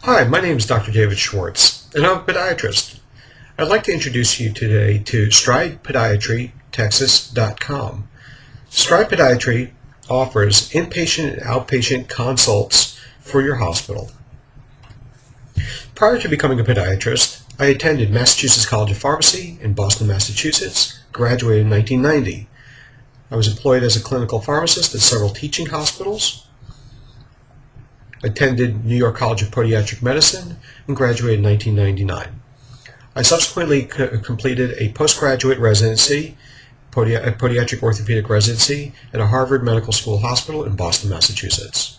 Hi, my name is Dr. David Schwartz, and I'm a podiatrist. I'd like to introduce you today to StridePodiatryTexas.com. Stride Podiatry offers inpatient and outpatient consults for your hospital. Prior to becoming a podiatrist, I attended Massachusetts College of Pharmacy in Boston, Massachusetts, graduated in 1990. I was employed as a clinical pharmacist at several teaching hospitals, attended New York College of Podiatric Medicine, and graduated in 1999. I subsequently completed a postgraduate residency, a podiatric orthopedic residency, at a Harvard Medical School hospital in Boston, Massachusetts.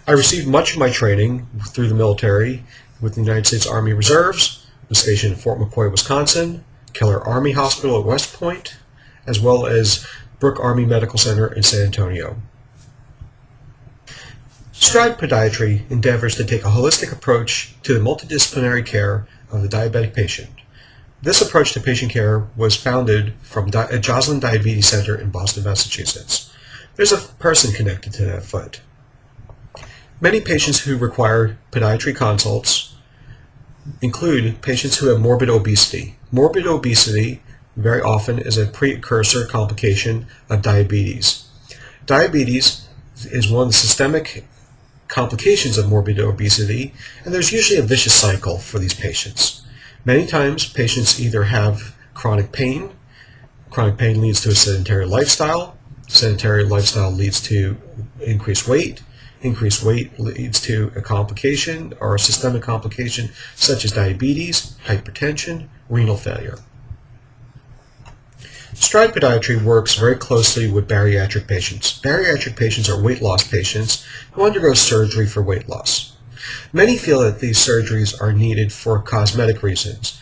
I received much of my training through the military with the United States Army Reserves, was stationed at Fort McCoy, Wisconsin, Keller Army Hospital at West Point, as well as Brooke Army Medical Center in San Antonio. Stride Podiatry endeavors to take a holistic approach to the multidisciplinary care of the diabetic patient. This approach to patient care was founded from Joslin Diabetes Center in Boston, Massachusetts. There's a person connected to that foot. Many patients who require podiatry consults include patients who have morbid obesity. Morbid obesity very often is a precursor complication of diabetes. Diabetes is one of the systemic complications of morbid obesity, and there's usually a vicious cycle for these patients. Many times patients either have chronic pain leads to a sedentary lifestyle leads to increased weight leads to a complication or a systemic complication such as diabetes, hypertension, renal failure. Stride Podiatry works very closely with bariatric patients. Bariatric patients are weight loss patients who undergo surgery for weight loss. Many feel that these surgeries are needed for cosmetic reasons.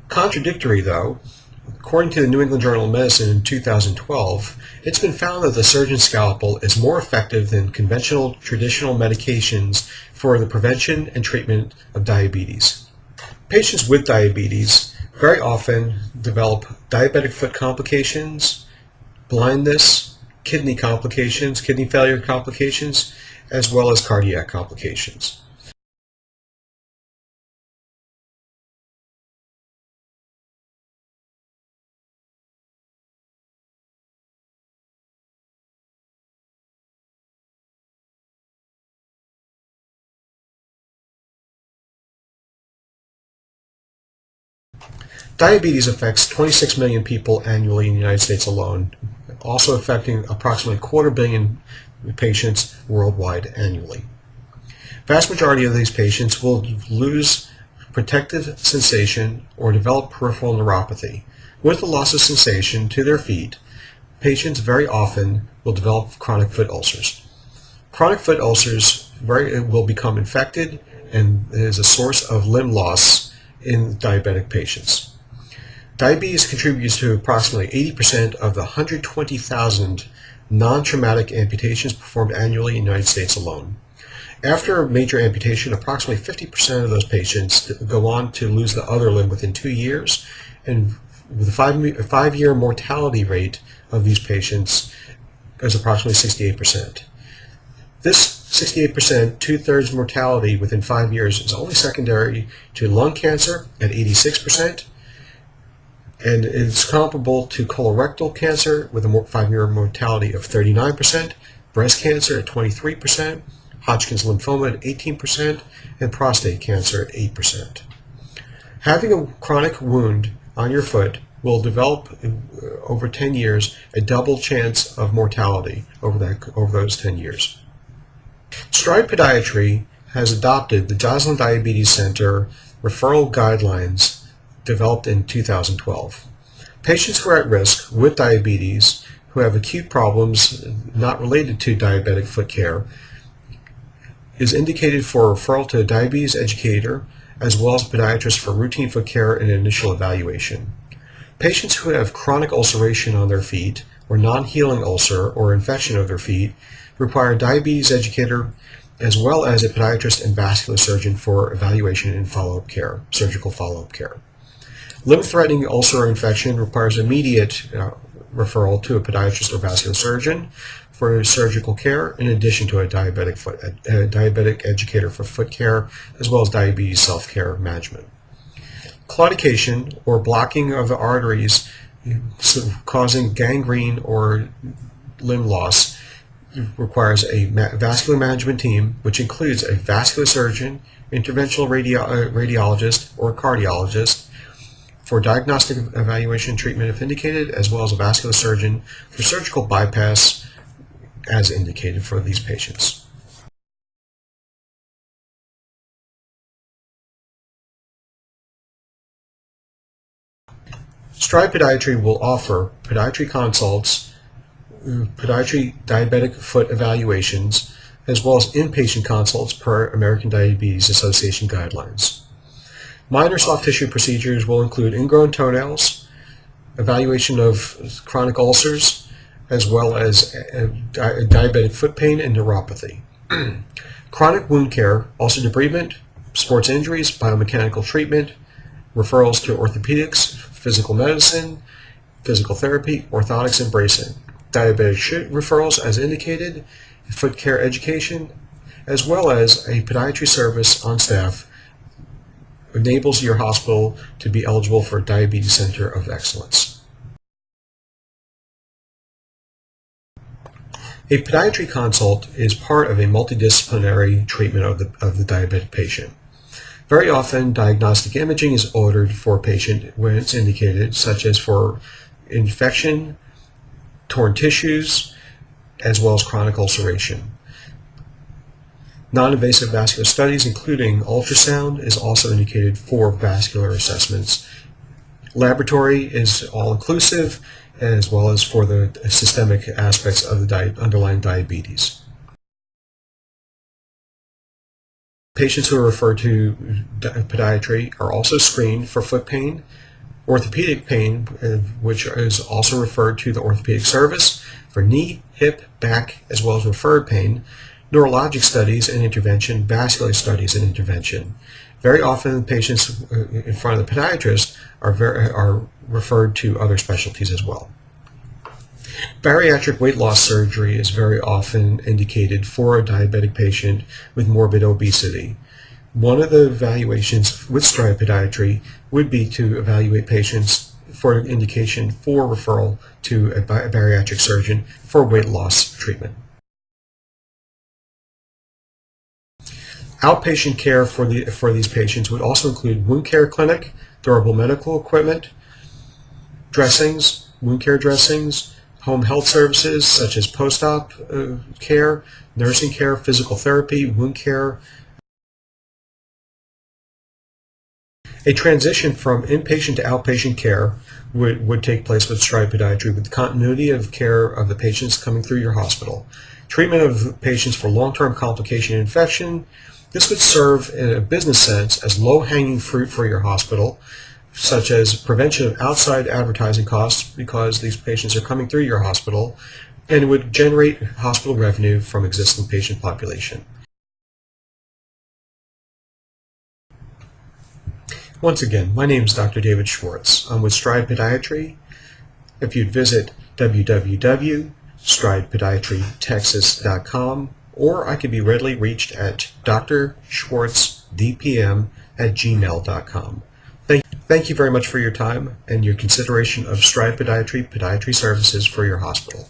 Contradictory though, according to the New England Journal of Medicine in 2012, it's been found that the surgeon's scalpel is more effective than conventional traditional medications for the prevention and treatment of diabetes. Patients with diabetes very often develop diabetic foot complications, blindness, kidney complications, kidney failure complications, as well as cardiac complications. Diabetes affects 26 million people annually in the United States alone, also affecting approximately 250 million patients worldwide annually. Vast majority of these patients will lose protective sensation or develop peripheral neuropathy. With the loss of sensation to their feet, patients very often will develop chronic foot ulcers. Chronic foot ulcers will become infected and is a source of limb loss in diabetic patients. Diabetes contributes to approximately 80% of the 120,000 non-traumatic amputations performed annually in the United States alone. After a major amputation, approximately 50% of those patients go on to lose the other limb within 2 years, and the five-year mortality rate of these patients is approximately 68%. This 68%, two-thirds mortality within 5 years, is only secondary to lung cancer at 86%, and it's comparable to colorectal cancer with a 5-year mortality of 39%, breast cancer at 23%, Hodgkin's lymphoma at 18%, and prostate cancer at 8%. Having a chronic wound on your foot will develop over 10 years a double chance of mortality over those 10 years. Stride Podiatry has adopted the Joslin Diabetes Center referral guidelines developed in 2012. Patients who are at risk with diabetes, who have acute problems not related to diabetic foot care, is indicated for referral to a diabetes educator as well as a podiatrist for routine foot care and initial evaluation. Patients who have chronic ulceration on their feet or non-healing ulcer or infection of their feet require a diabetes educator as well as a podiatrist and vascular surgeon for evaluation and follow-up care, surgical follow-up care. Limb-threatening ulcer infection requires immediate referral to a podiatrist or vascular surgeon. for surgical care, in addition to a diabetic educator for foot care, as well as diabetes self-care management. Claudication, or blocking of the arteries causing gangrene or limb loss, requires a vascular management team, which includes a vascular surgeon, interventional radiologist, or cardiologist for diagnostic evaluation and treatment if indicated, as well as a vascular surgeon for surgical bypass as indicated for these patients. Stride Podiatry will offer podiatry consults, podiatry diabetic foot evaluations, as well as inpatient consults per American Diabetes Association guidelines. Minor soft tissue procedures will include ingrown toenails, evaluation of chronic ulcers, as well as diabetic foot pain and neuropathy. Chronic wound care, also debridement, sports injuries, biomechanical treatment, referrals to orthopedics, physical medicine, physical therapy, orthotics, and bracing. Diabetic referrals as indicated, foot care education, as well as a podiatry service on staff enables your hospital to be eligible for a Diabetes Center of Excellence. A podiatry consult is part of a multidisciplinary treatment of the diabetic patient. Very often, diagnostic imaging is ordered for a patient when it's indicated, such as for infection, torn tissues, as well as chronic ulceration. Non-invasive vascular studies, including ultrasound, is also indicated for vascular assessments. Laboratory is all-inclusive, as well as for the systemic aspects of the underlying diabetes. Patients who are referred to podiatry are also screened for foot pain, orthopedic pain, which is also referred to the orthopedic service, for knee, hip, back, as well as referred pain, neurologic studies and intervention, vascular studies and intervention. Very often patients in front of the podiatrist are referred to other specialties as well. Bariatric weight loss surgery is very often indicated for a diabetic patient with morbid obesity. One of the evaluations with Stride Podiatry would be to evaluate patients for an indication for referral to a bariatric surgeon for weight loss treatment. Outpatient care for these patients would also include wound care clinic, durable medical equipment, dressings, wound care dressings, home health services such as post-op care, nursing care, physical therapy, wound care. A transition from inpatient to outpatient care would take place with Stride Podiatry, with the continuity of care of the patients coming through your hospital. Treatment of patients for long-term complication infection. This would serve in a business sense as low-hanging fruit for your hospital, such as prevention of outside advertising costs because these patients are coming through your hospital, and it would generate hospital revenue from existing patient population. Once again, my name is Dr. David Schwartz. I'm with Stride Podiatry. If you'd visit www.stridepodiatrytexas.com, or I can be readily reached at drschwartzdpm@gmail.com. Thank you very much for your time and your consideration of Stride Podiatry services for your hospital.